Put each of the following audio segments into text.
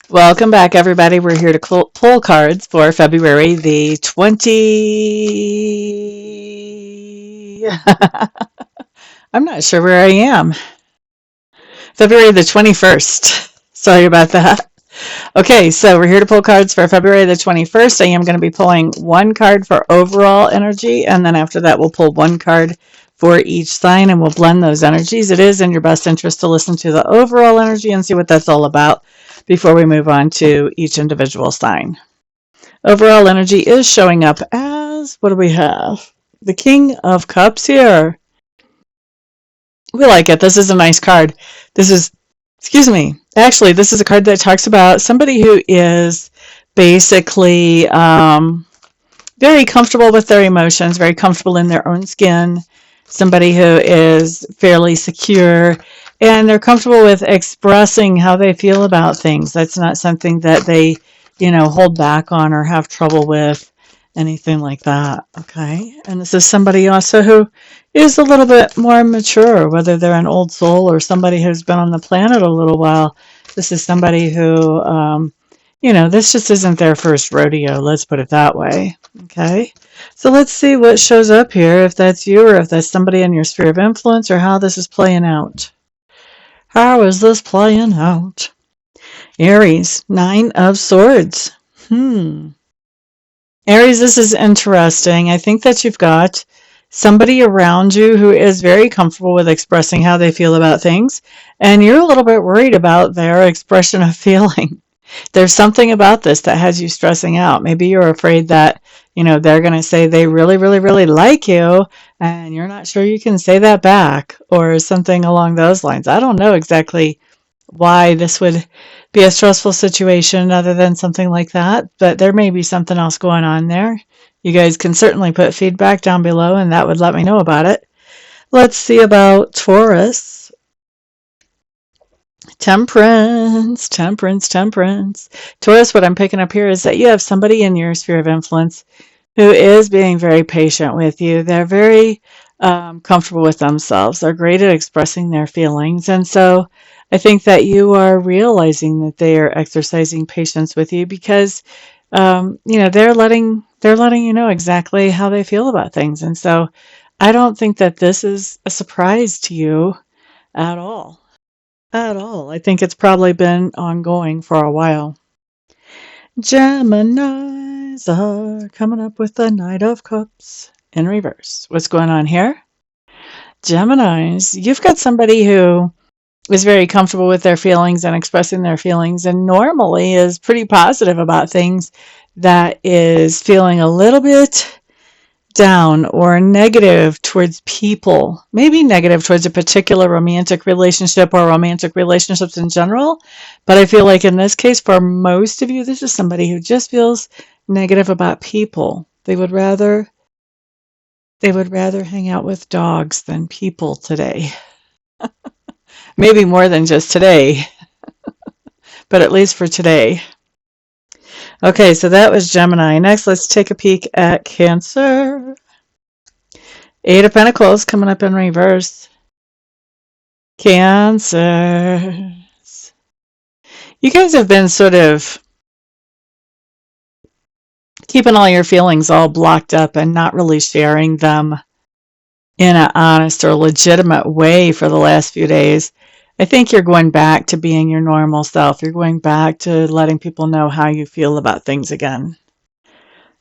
Welcome back, everybody. We're here to pull cards for February the 20. I'm not sure where I am. February the 21st. Sorry about that. Okay, so we're here to pull cards for February the 21st. I am going to be pulling one card for overall energy, and then after that, we'll pull one card for each sign and we'll blend those energies. It is in your best interest to listen to the overall energy and see what that's all about before we move on to each individual sign. Overall energy is showing up as, what do we have? The King of Cups here. We like it. This is a nice card. This is, excuse me, actually, this is a card that talks about somebody who is basically very comfortable with their emotions, very comfortable in their own skin, somebody who is fairly secure, and they're comfortable with expressing how they feel about things. That's not something that they, hold back on or have trouble with, anything like that. Okay. And this is somebody also who is a little bit more mature, whether they're an old soul or somebody who's been on the planet a little while. This is somebody who, this just isn't their first rodeo. Let's put it that way. Okay. So let's see what shows up here, if that's you or if that's somebody in your sphere of influence, or how this is playing out. How is this playing out? Aries, 9 of Swords. Aries, this is interesting. I think that you've got somebody around you who is very comfortable with expressing how they feel about things, and you're a little bit worried about their expression of feeling. There's something about this that has you stressing out. Maybe you're afraid that, they're going to say they really, really, really like you, and you're not sure you can say that back, or something along those lines. I don't know exactly why this would be a stressful situation other than something like that, but there may be something else going on there. You guys can certainly put feedback down below, and that would let me know about it. Let's see about Taurus. Temperance. Taurus, what I'm picking up here is that you have somebody in your sphere of influence who is being very patient with you. They're very comfortable with themselves. They're great at expressing their feelings. And so I think that you are realizing that they are exercising patience with you because, they're letting you know exactly how they feel about things. And so I don't think that this is a surprise to you at all. At all. I think it's probably been ongoing for a while. Geminis are coming up with the Knight of Cups in reverse. What's going on here? Geminis, you've got somebody who is very comfortable with their feelings and expressing their feelings, and normally is pretty positive about things, that is feeling a little bit down or negative towards people, maybe negative towards a particular romantic relationship or romantic relationships in general. But I feel like in this case, for most of you, this is somebody who just feels negative about people. They would rather hang out with dogs than people today. Maybe more than just today, but at least for today. Okay, so that was Gemini. Next, let's take a peek at Cancer. 8 of Pentacles coming up in reverse. Cancers. You guys have been sort of keeping all your feelings all blocked up and not really sharing them in an honest or legitimate way for the last few days. I think you're going back to being your normal self. You're going back to letting people know how you feel about things again.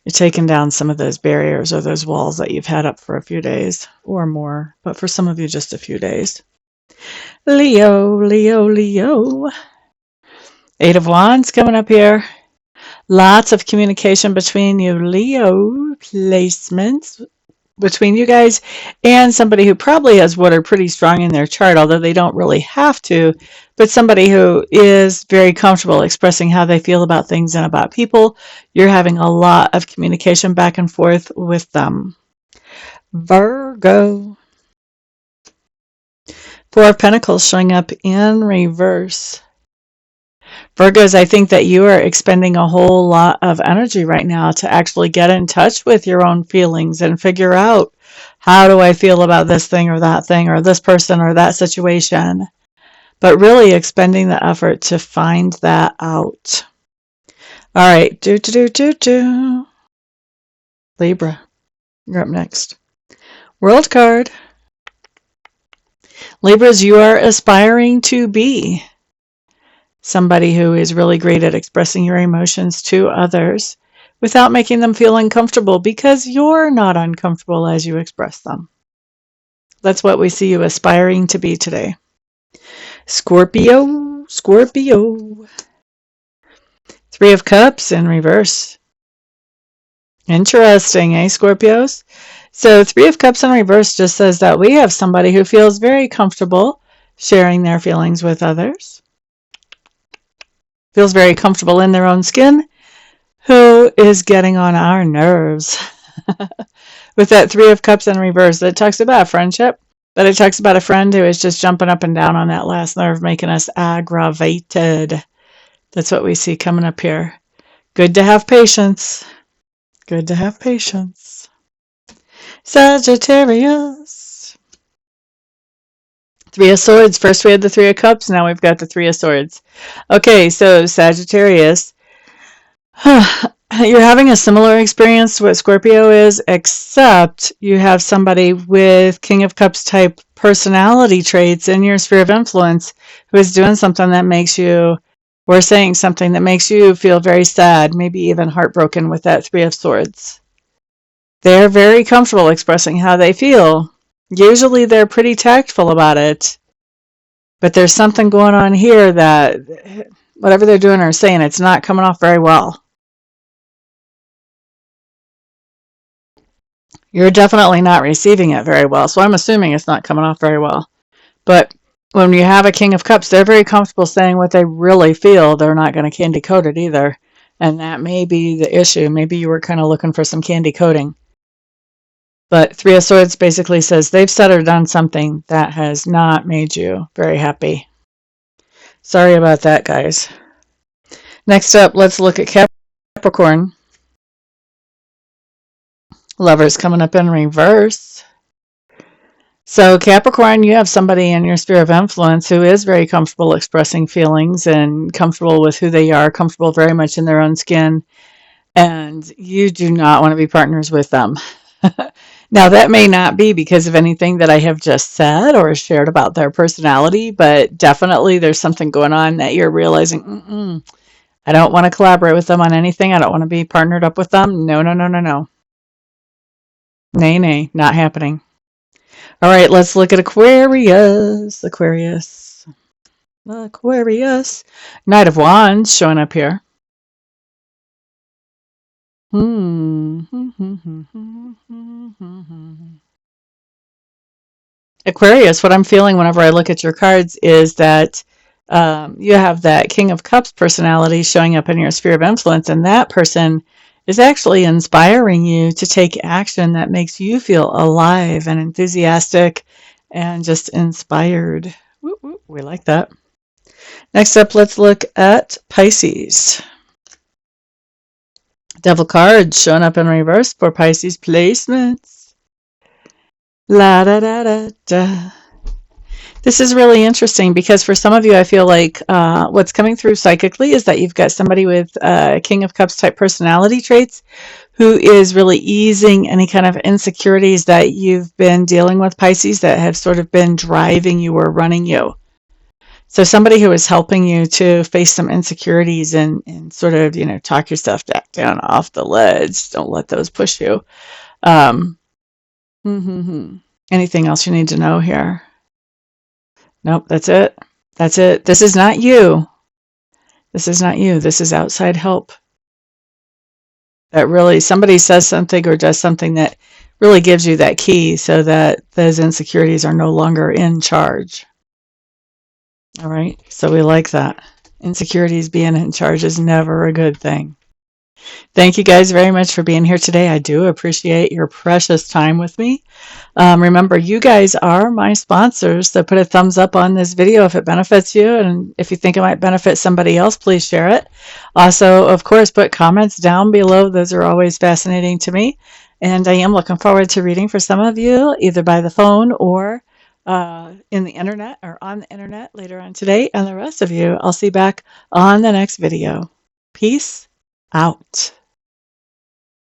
You're taking down some of those barriers or those walls that you've had up for a few days or more, but for some of you, just a few days. Leo. 8 of Wands coming up here. Lots of communication between you, Leo. Placements between you guys and somebody who probably has water pretty strong in their chart, although they don't really have to, but somebody who is very comfortable expressing how they feel about things and about people. You're having a lot of communication back and forth with them. Virgo. 4 of Pentacles showing up in reverse. Virgos, I think that you are expending a whole lot of energy right now to actually get in touch with your own feelings and figure out, how do I feel about this thing or that thing or this person or that situation? but really expending the effort to find that out. All right, Libra, you're up next. World card. Libras, you are aspiring to be somebody who is really great at expressing your emotions to others without making them feel uncomfortable, because you're not uncomfortable as you express them. That's what we see you aspiring to be today. Scorpio. Three of Cups in reverse. Interesting, eh, Scorpios? So Three of Cups in reverse just says that we have somebody who feels very comfortable sharing their feelings with others, feels very comfortable in their own skin, who is getting on our nerves. With that Three of Cups in reverse, that talks about friendship, but it talks about a friend who is just jumping up and down on that last nerve, making us aggravated. That's what we see coming up here. Good to have patience. Good to have patience. Sagittarius. Three of Swords. First we had the Three of Cups. Now we've got the Three of Swords. Okay, so Sagittarius. You're having a similar experience to what Scorpio is, except you have somebody with King of Cups type personality traits in your sphere of influence who is doing something that makes you, or saying something that makes you feel very sad, maybe even heartbroken with that Three of Swords. They're very comfortable expressing how they feel. Usually they're pretty tactful about it, but there's something going on here that whatever they're doing or saying, it's not coming off very well. You're definitely not receiving it very well, so I'm assuming it's not coming off very well. But when you have a King of Cups, they're very comfortable saying what they really feel. They're not going to candy coat it either. And that may be the issue. Maybe you were kind of looking for some candy coating. But Three of Swords basically says they've said or done something that has not made you very happy. Sorry about that, guys. Next up, let's look at Capricorn. Lovers coming up in reverse. So Capricorn, you have somebody in your sphere of influence who is very comfortable expressing feelings and comfortable with who they are, comfortable very much in their own skin, and you do not want to be partners with them. Now, that may not be because of anything that I have just said or shared about their personality, but definitely there's something going on that you're realizing, I don't want to collaborate with them on anything. I don't want to be partnered up with them. No. Nay, not happening. All right, let's look at Aquarius. Knight of Wands showing up here. Aquarius, what I'm feeling whenever I look at your cards is that you have that King of Cups personality showing up in your sphere of influence, and that person is actually inspiring you to take action that makes you feel alive and enthusiastic and just inspired. We like that. Next up, let's look at Pisces. Devil cards showing up in reverse for Pisces placements. La da da da da. This is really interesting because for some of you, I feel like what's coming through psychically is that you've got somebody with King of Cups type personality traits who is really easing any kind of insecurities that you've been dealing with, Pisces, that have sort of been driving you or running you. So somebody who is helping you to face some insecurities and sort of, talk yourself back down off the ledge. Don't let those push you. Anything else you need to know here? Nope, that's it. This is not you. This is outside help. That really, somebody says something or does something that really gives you that key so that those insecurities are no longer in charge. All right, so we like that. Insecurities being in charge is never a good thing. Thank you guys very much for being here today. I do appreciate your precious time with me. Remember, you guys are my sponsors, so put a thumbs up on this video if it benefits you, and if you think it might benefit somebody else, please share it. Also, of course, put comments down below. Those are always fascinating to me, and I am looking forward to reading for some of you, either by the phone or in the internet or on the internet later on today. And the rest of you, I'll see back on the next video. Peace out.